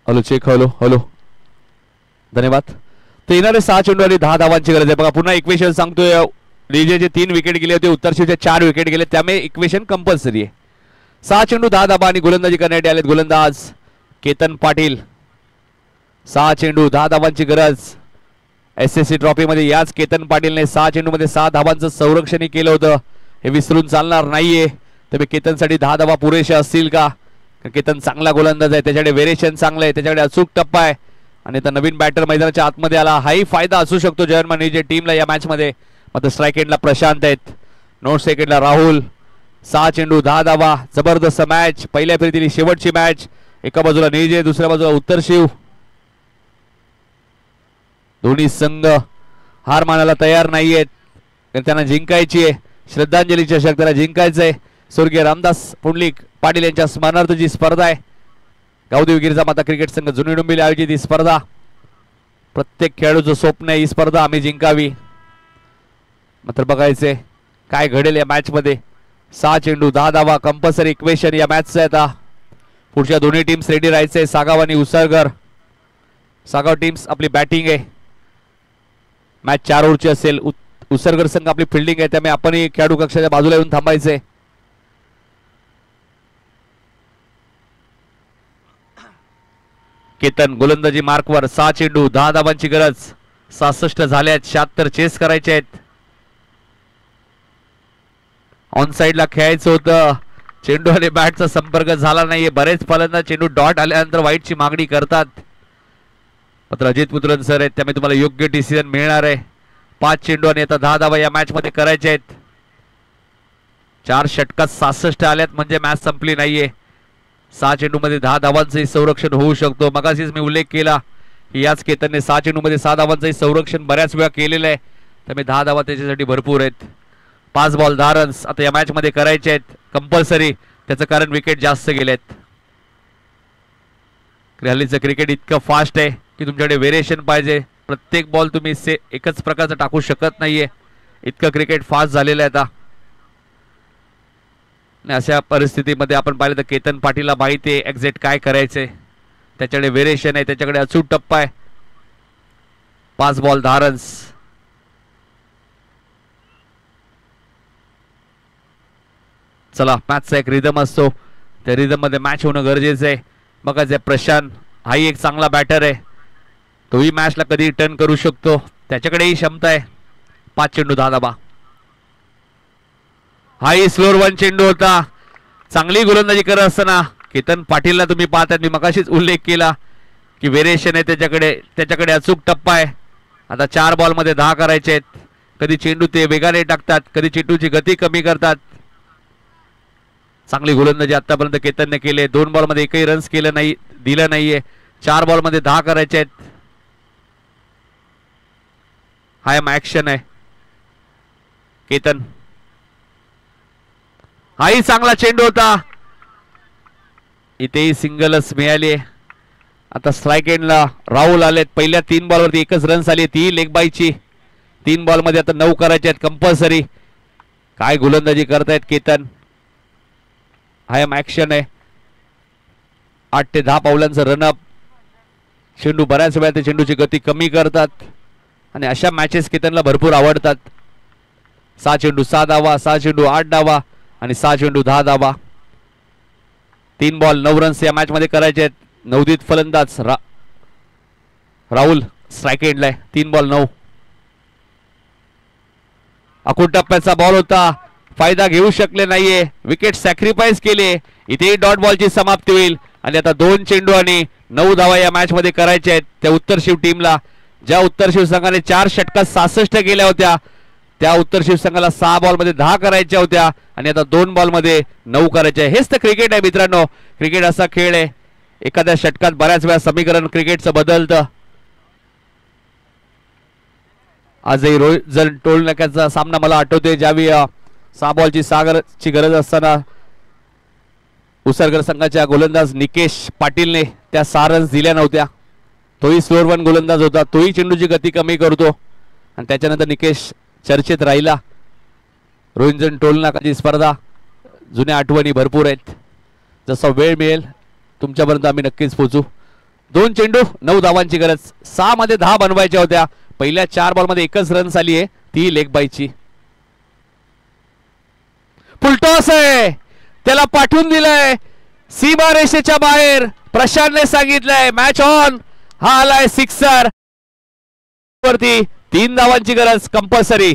Hello check hello hello धन्यवाद. तर येणारे 6 चेंडू आणि 10 धावांची गरज आहे. बघा पुन्हा इक्वेशन सांगतोय. लीजेचे 3 विकेट गेले होते, उत्तर शिवचे 4 विकेट गेले, त्यामुळे इक्वेशन कंपल्सरी आहे. 6 चेंडू 10 धावा आणि गोलंदाजी करण्यासाठी आलेत गोलंदाज केतन पाटील. 6 चेंडू 10 धावांची गरज. SSC ट्रॉफी मध्ये याच केतन पाटीलने 6 चेंडू मध्ये 6 धावांचं संरक्षणही केलं होतं. हे विसरून चालणार नाहीये. तर केतनसाठी 10 धावा पुरेशा असतील का? केतन चांगला गोलंदाज आहे, त्याच्याकडे व्हेरिएशन चांगलं आहे, त्याच्याकडे अचूक टप्पा आहे आणि आता नवीन बॅटर मैदानाच्या आतमध्ये आला. हाही फायदा असू शकतो जर्मनीच्या टीमला या मॅच मध्ये. मात्र स्ट्राईक एंडला प्रशांत आहेत, नोट सेकंडला राहुल. 6 चेंडू 10 धावा. जबरदस्त मॅच. पहिल्या फेरीतील शेवटची मॅच. एका बाजूला निजे, दुसऱ्या बाजूला उत्तर शिव. दोन्ही संघ हार मानायला तयार नाहीयेत, त्यांना जिंकायची आहे. श्रद्धांजली चषक त्याला जिंकायचंय. स्वर्गीय रामदास पुंडलिक पाटील यांच्या स्मरणार्थ स्पर्धा आहे. गावदेव गिरजा माता क्रिकेट संघ जुनी डोंबिवली आयोजित ही स्पर्धा. प्रत्येक खेळाडूचं स्वप्न आहे ही स्पर्धा आम्ही जिंकावी. मात्र बघायचे काय घडेल या मॅच मध्ये. 6 चेंडू 10 धावा कंपल्सरी इक्वेशन या मॅचचं आहे. आता पुढच्या दोन्ही टीम्स रेडी राहायचे. सागाव आणि उसळगर. सागाव टीम्स आपली बॅटिंग आहे. मॅच 4 ओव्हरची असेल. उसळगर संघ आपली फिल्डिंग आहे, त्यामुळे आपणही खेळाडू कक्षाच्या बाजूला येऊन थांबायचे. केतन गोलंदाजी मार्कवर. 6 चेंडू 10 धावांची गरज. 66 झाल्यात, 76 चेस करायचे आहेत. ऑन साइडला खेळायचं होतं. चेंडू आणि बॅटचा संपर्क झाला नाहीये. बरेच फलंदाज चेंडू डॉट आल्यानंतर वाईटची मागणी करतात. मात्र अजित पुत्रन सर आहेत, त्यामुळे तुम्हाला योग्य डिसिजन मिळणार आहे. 5 चेंडू आणि आता 10 धावा या मॅच मध्ये करायचे आहेत. 4 षटकात 66 आल्यात म्हणजे मॅच संपली नाहीये. 6 चेंडू मध्ये 10 धावांचंही संरक्षण होऊ शकतो. मगाशीच मी उल्लेख केला की याच केतनने 6 चेंडू मध्ये 6 धावांचंही संरक्षण बऱ्याच वेळा केलेलं आहे, त्यामुळे 10 धावा त्याच्यासाठी भरपूर आहेत. 5 बॉल 10 रन्स आता या मॅच मध्ये करायचे आहेत कंपल्सरी. त्याचं कारण विकेट जास्त गेलेत. हल्लीचं क्रिकेट इतकं फास्ट आहे की तुमच्याकडे व्हेरिएशन पाहिजे. प्रत्येक बॉल तुम्ही एकच प्रकारचं टाकू शकत नाहीये. इतकं क्रिकेट फास्ट झालेलं आहे आता. अशा परिस्थितीमध्ये आपण पाहिलं तर केतन पाटीलला माहिती आहे एक्झॅक्ट काय करायचंय. त्याच्याकडे व्हेरिएशन आहे, त्याच्याकडे अचूक टप्पा आहे. 5 बॉल 10 रन्स. चला मॅचचा एक रिदम असतो, त्या रिदम मध्ये मॅच होणं गरजेचं आहे. बघा जे प्रशांत हाही एक चांगला बॅटर आहे, तोही मॅचला कधी टर्न करू शकतो, त्याच्याकडेही क्षमता आहे. 5 चेंडू 10 धावा. हाही स्लोअर 1 चेंडू होता. चांगली गोलंदाजी करत असताना केतन पाटीलला तुम्ही पाहतात, मी मगाशीच उल्लेख केला की व्हेरिएशन आहे त्याच्याकडे अचूक टप्पा आहे. आता 4 बॉल मध्ये 10 करायचे आहेत. कधी चेंडू ते वेगाने टाकतात, कधी चेंडूची गती कमी करतात. चांगली गोलंदाजी आतापर्यंत केतनने केले. 2 बॉल मध्ये एकही रन्स केलं नाही, दिलं नाहीये. 4 बॉल मध्ये 10 करायचे आहेत. हाय ऍक्शन आहे केतन. हाही चांगला चेंडू होता, इथेही सिंगलच मिळाली. आता स्ट्राईक एंडला राहुल आलेत. पहिल्या 3 बॉल वरती एकच रन्स आली, ती लेग बायची. 3 बॉल मध्ये आता 9 करायचे आहेत कंपल्सरी. काय गोलंदाजी करतायत केतन. हाय ऍक्शन आहे. 8 ते 10 पावलांचं रनअप. चेंडू बऱ्याच वेळा ते चेंडूची गती कमी करतात आणि अशा मॅचेस केतनला भरपूर आवडतात. 6 चेंडू 6 धावा, 6 चेंडू 8 धावा आणि 6 चेंडू 10 धावा. 3 बॉल 9 रन्स या मॅच मध्ये करायचे आहेत. नवदीत फलंदाज राहुल स्ट्राईक एंडला आहे. 3 बॉल 9. अकुट टप्प्याचा बॉल होता, फायदा घेऊ शकले नाहीये. विकेट सॅक्रिफाईस केले. इथेही डॉट बॉलची समाप्ती होईल आणि आता 2 चेंडू आणि 9 धावा या मॅच मध्ये करायच्या आहेत त्या उत्तर शिव टीमला. ज्या उत्तर शिव संघाने 4 षटकात 66 केल्या होत्या, त्या उत्तर शिव संघाला 6 बॉल मध्ये 10 करायच्या होत्या आणि आता 2 बॉल मध्ये 9 करायचे. हेच तर क्रिकेट आहे मित्रांनो. क्रिकेट असा खेळ आहे, एखाद्या षटकात बऱ्याच वेळा समीकरण क्रिकेटचं बदलतं. आजही रोहित जर टोल नाक्याचा सामना मला आठवते, ज्यावेळी 6 बॉलची 6 ची गरज असताना उसरगर संघाच्या गोलंदाज निकेश पाटीलने त्या 6 रन्स दिल्या नव्हत्या. तोही स्लोअर 1 गोलंदाज होता, तोही चेंडूची गती कमी करतो आणि त्याच्यानंतर निकेश चर्चेत राहिला. रोहिंजन टोल नाकाची स्पर्धा, जुन्या आठवणी भरपूर आहेत. जसा वेळ मिळेल तुमच्यापर्यंत आम्ही नक्कीच पोहोचू. 2 चेंडू 9 धावांची गरज. 6 मध्ये 10 बनवायच्या होत्या. पहिल्या 4 बॉल मध्ये एकच रन झाली आहे, ती लेग बायची. फुलटॉस आहे, त्याला पाठवून दिलंय सीमा रेषेच्या बाहेर. प्रशांतने सांगितलंय मॅच ऑन. हा आलाय सिक्सर वरती. 3 धावांची गरज कंपल्सरी.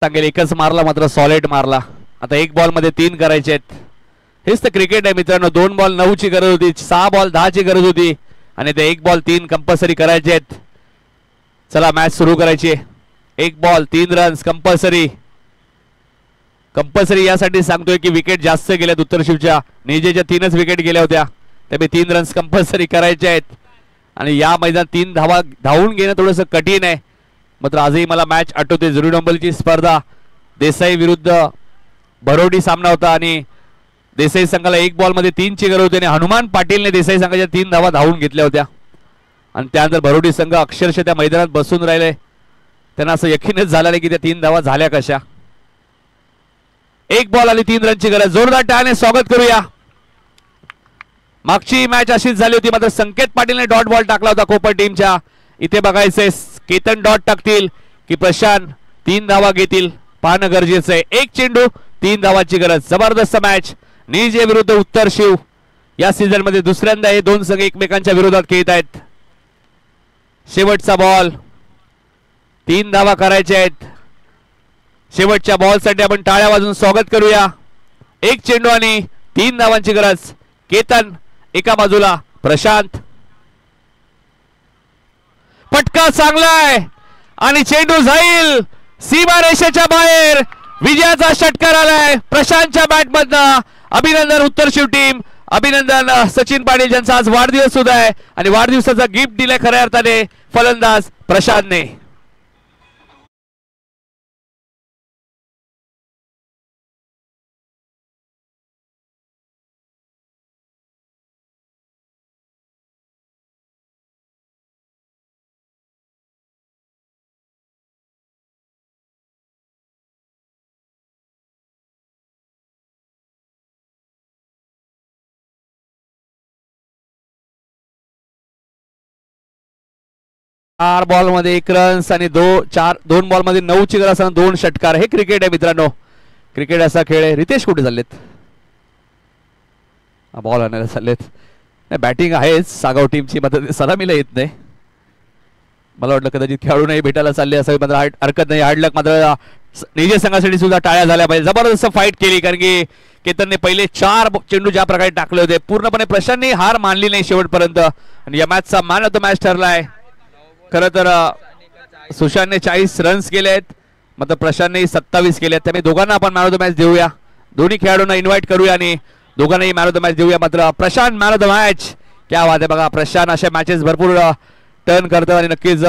सांगेल एकच मारला, मात्र सॉलिड मारला. आता 1 बॉल मध्ये 3 करायचे आहेत. हेच तर क्रिकेट आहे मित्रांनो. 2 बॉल 9 ची गरज होती, 6 बॉल 10 ची गरज होती आणि ते 1 बॉल 3 कंपल्सरी करायचे आहेत. चला मॅच सुरू करायची आहे. 1 बॉल 3 रन्स कंपल्सरी. कंपल्सरी यासाठी सांगतोय की विकेट जास्त गेल्यात उत्तर शिवच्या. निजेच्या 3च विकेट गेल्या होत्या, त्यामुळे 3 रन्स कंपल्सरी करायचे आहेत. आणि या मैदानात 3 धावा धावून घेणं थोडंसं कठीण आहे. मात्र आजही मला मॅच आठवते. जुरी डोंबिवलीची स्पर्धा देसाई विरुद्ध भरोडी सामना होता आणि देसाई संघाला 1 बॉल मध्ये 3 ची गरज होती आणि हनुमान पाटीलने देसाई संघाच्या 3 धावा धावून घेतल्या होत्या. आणि त्यानंतर भरोडी संघ अक्षरशः त्या मैदानात बसून राहिले. त्यांना असं यकीनच झालं नाही की त्या 3 धावा झाल्या कशा. 1 बॉल आणि 3 रनची गरज. जोरदार टाळ्याने स्वागत करूया. मागची मॅच अशीच झाली होती, मात्र संकेत पाटीलने डॉट बॉल टाकला होता कोपर टीमच्या. इथे बघायचंय केतन डॉट टाकतील की प्रशांत 3 धावा घेतील, पाहणं गरजेचं आहे. 1 चेंडू 3 धावांची गरज. जबरदस्त मॅच. निजे विरुद्ध उत्तर शिव. या सीझन मध्ये दुसऱ्यांदा हे 2 संघ एकमेकांच्या विरोधात खेळत आहेत. शेवटचा बॉल, 3 धावा करायच्या आहेत. शेवटच्या बॉलसाठी आपण टाळ्या वाजवून स्वागत करूया. 1 चेंडू आणि 3 धावांची गरज. केतन एका बाजूला, प्रशांत. फटका चांगलाय आणि चेंडू जाईल सीमा रेषेच्या बाहेर. विजयाचा षटकार आलाय प्रशांतच्या बॅट मधनं. अभिनंदन उत्तर शिव टीम. अभिनंदन सचिन पाटील ज्यांचा आज वाढदिवस सुद्धा आहे आणि वाढदिवसाचा गिफ्ट दिलाय खऱ्या अर्थाने फलंदाज प्रशांतने. चार बॉल मध्ये 1 रन्स आणि 2 बॉल मध्ये 9 ची गरज असताना 2 षटकार. हे क्रिकेट आहे मित्रांनो. क्रिकेट असा खेळ आहे. रितेश कुठे चाललेत? बॉल आणायला चाललेत. नाही बॅटिंग आहेच सागाव टीमची, मात्र सलामीला येत नाही. मला वाटलं कदाचित खेळाडू नाही भेटायला चालले असं, मात्र हरकत नाही. हार्डलक मात्र निजे संघासाठी सुद्धा टाळ्या झाल्या पाहिजे. जबरदस्त फाईट केली, कारण की केतनने पहिले 4 चेंडू ज्या प्रकारे टाकले होते पूर्णपणे प्रशांतने हार मानली नाही शेवटपर्यंत आणि या मॅचचा मॅन ऑफ द मॅच ठरलाय. खरं तर सुशांतने 40 रन्स केले आहेत, मात्र प्रशांतने 27 केले आहेत. त्यामुळे दोघांना आपण मॅन ऑफ द मॅच देऊया. दोन्ही खेळाडूंना इन्व्हाइट करूया आणि दोघांनाही मॅन ऑफ द मॅच देऊया. मात्र Prashant man of the match. क्या बात आहे. बघा प्रशांत अशा मॅचेस भरपूर टर्न करतो आणि नक्कीच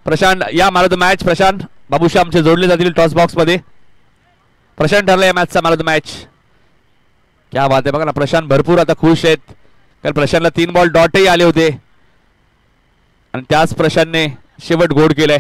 प्रशांत या man of the match. Prashant बाबूश्यामचे जोडले जातील टॉस बॉक्स मध्ये. प्रशांत ठरला या मॅचचा मॅन ऑफ द मॅच. क्या बात आहे. बघा ना प्रशांत भरपूर आता खुश आहेत, कारण प्रशांतला 3 बॉल डॉटही आले होते आणि त्याच प्रशांतने शेवट गोड केलाय.